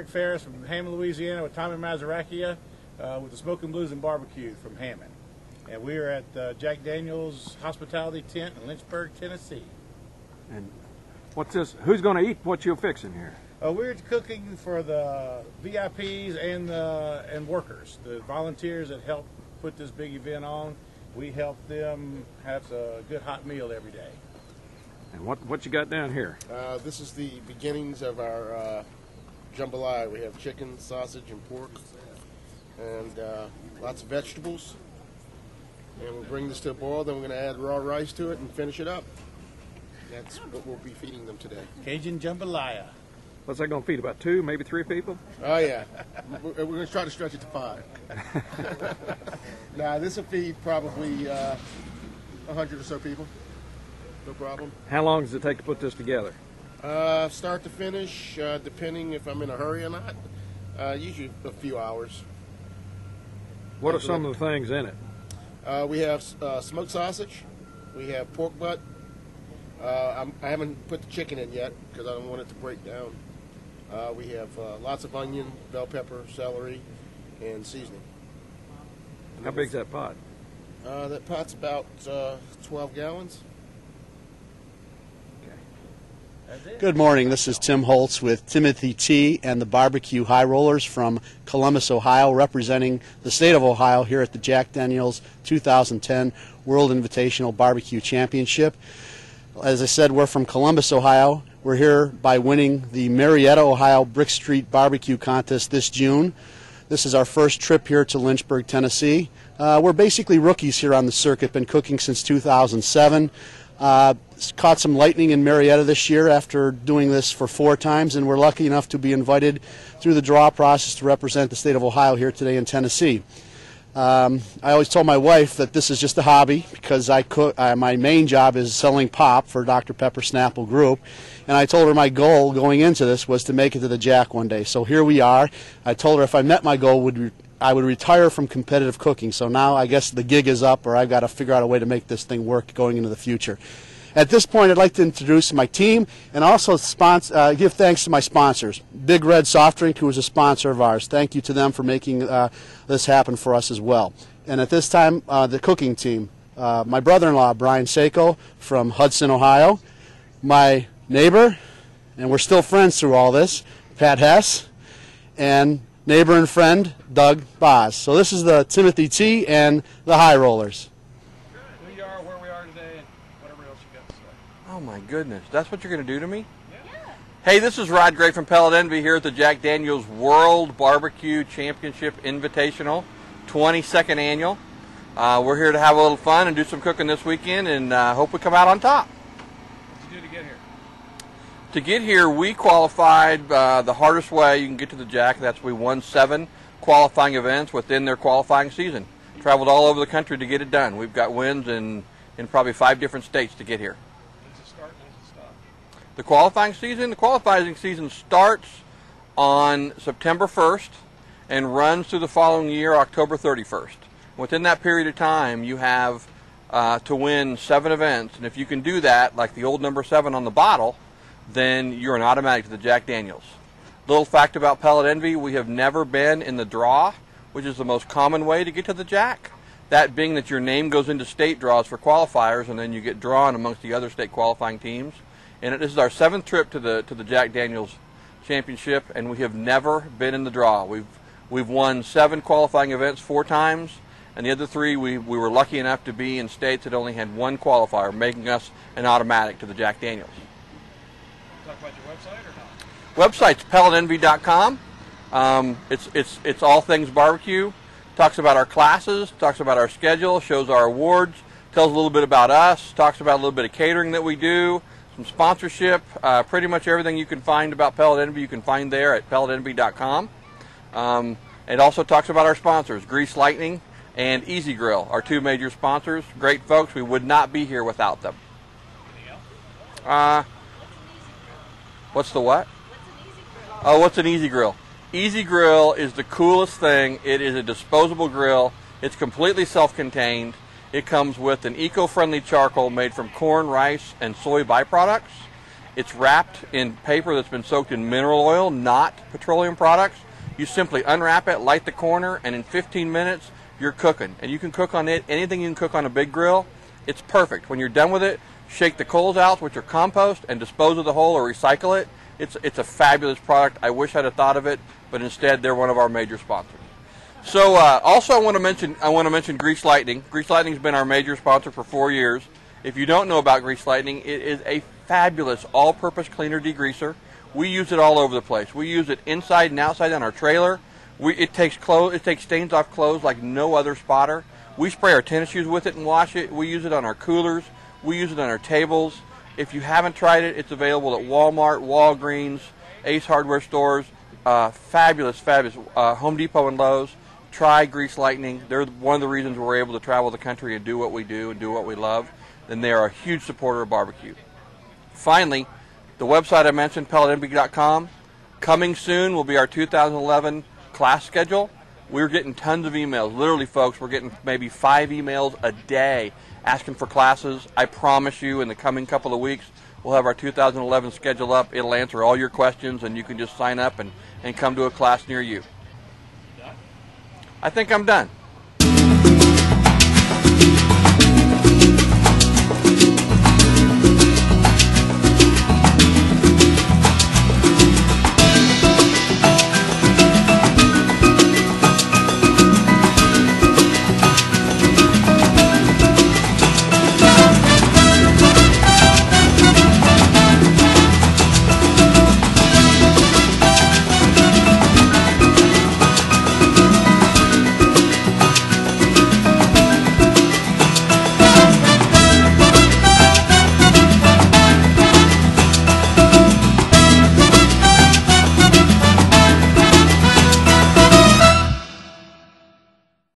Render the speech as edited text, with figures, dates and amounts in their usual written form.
Eric Ferris from Hammond, Louisiana, with Tommy Mazaracchia with the Smoking Blues and Barbecue from Hammond. And we are at Jack Daniels Hospitality Tent in Lynchburg, Tennessee. And what's this? Who's going to eat what you're fixing here? We're cooking for the VIPs and workers, the volunteers that help put this big event on. We help them have a good hot meal every day. And what you got down here? This is the beginnings of our jambalaya. We have chicken, sausage, and pork, and lots of vegetables. And we'll bring this to a boil, then we're going to add raw rice to it and finish it up. That's what we'll be feeding them today. Cajun jambalaya. What's that going to feed, about 2, maybe 3 people? Oh, yeah. We're going to try to stretch it to 5. Now, this will feed probably 100 or so people. No problem. How long does it take to put this together? Start to finish, depending if I'm in a hurry or not. Usually a few hours. What are some of the things in it? We have smoked sausage. We have pork butt. I haven't put the chicken in yet because I don't want it to break down. We have lots of onion, bell pepper, celery, and seasoning. How big's that pot? That pot's about 12 gallons. Good morning. This is Tim Holtz with Timothy T. and the Barbecue High Rollers from Columbus, Ohio, representing the state of Ohio here at the Jack Daniels 2010 World Invitational Barbecue Championship. As I said, we're from Columbus, Ohio. We're here by winning the Marietta, Ohio Brick Street Barbecue Contest this June. This is our first trip here to Lynchburg, Tennessee. We're basically rookies here on the circuit, been cooking since 2007. Caught some lightning in Marietta this year after doing this for 4 times, and we're lucky enough to be invited through the draw process to represent the state of Ohio here today in Tennessee. I always told my wife that this is just a hobby because I cook. My main job is selling pop for Dr. Pepper Snapple Group, and I told her my goal going into this was to make it to the Jack one day. So here we are. I told her if I met my goal, I would retire from competitive cooking. So now I guess the gig is up, or I've got to figure out a way to make this thing work going into the future. At this point, I'd like to introduce my team and also give thanks to my sponsors. Big Red Soft Drink, who is a sponsor of ours. Thank you to them for making this happen for us as well. And at this time, the cooking team. My brother-in-law, Brian Seiko from Hudson, Ohio. My neighbor, and we're still friends through all this, Pat Hess. And neighbor and friend, Doug Boz. So this is the Timothy T. and the High Rollers. Oh my goodness, that's what you're going to do to me? Yeah. Hey, this is Rod Gray from Pellet Envy here at the Jack Daniels World Barbecue Championship Invitational, 22nd annual. We're here to have a little fun and do some cooking this weekend, and hope we come out on top. What did you do to get here? To get here, we qualified the hardest way you can get to the Jack. That's we won 7 qualifying events within their qualifying season. Traveled all over the country to get it done. We've got wins in probably 5 different states to get here. The qualifying season starts on September 1st and runs through the following year, October 31st. Within that period of time, you have to win 7 events, and if you can do that, like the old number 7 on the bottle, then you're an automatic to the Jack Daniels. Little fact about Pellet Envy, we have never been in the draw, which is the most common way to get to the Jack. That being that your name goes into state draws for qualifiers, and then you get drawn amongst the other state qualifying teams. And this is our 7th trip to the Jack Daniels Championship, and we have never been in the draw. We've won 7 qualifying events 4 times, and the other 3 we were lucky enough to be in states that only had 1 qualifier, making us an automatic to the Jack Daniels. Talk about your website or not? Website's pelletenvy.com. It's all things barbecue. Talks about our classes, talks about our schedule, shows our awards, tells a little bit about us, talks about a little bit of catering that we do. Some sponsorship, pretty much everything you can find about Pellet Envy you can find there at pelletenvy.com. It also talks about our sponsors, Grease Lightning and Easy Grill, our 2 major sponsors. Great folks, we would not be here without them. Anything else? What's the what? Oh, what's an Easy Grill? Easy Grill is the coolest thing. It is a disposable grill. It's completely self-contained. It comes with an eco-friendly charcoal made from corn, rice, and soy byproducts. It's wrapped in paper that's been soaked in mineral oil, not petroleum products. You simply unwrap it, light the corner, and in 15 minutes, you're cooking. And you can cook on it anything you can cook on a big grill. It's perfect. When you're done with it, shake the coals out, which are compost, and dispose of the whole or recycle it. It's a fabulous product. I wish I'd have thought of it, but instead they're one of our major sponsors. So also I want to mention Grease Lightning. Grease Lightning's been our major sponsor for 4 years. If you don't know about Grease Lightning, it is a fabulous all-purpose cleaner degreaser. We use it all over the place. We use it inside and outside on our trailer. It takes stains off clothes like no other spotter. We spray our tennis shoes with it and wash it. We use it on our coolers. We use it on our tables. If you haven't tried it, it's available at Walmart, Walgreens, Ace Hardware stores. Fabulous. Home Depot and Lowe's. Try Grease Lightning. They're one of the reasons we're able to travel the country and do what we do and do what we love. And they are a huge supporter of barbecue. Finally, the website I mentioned, pelletenvy.com. Coming soon will be our 2011 class schedule. We're getting tons of emails. Literally, folks, we're getting maybe 5 emails a day asking for classes. I promise you in the coming couple of weeks, we'll have our 2011 schedule up. It'll answer all your questions, and you can just sign up and come to a class near you. I think I'm done.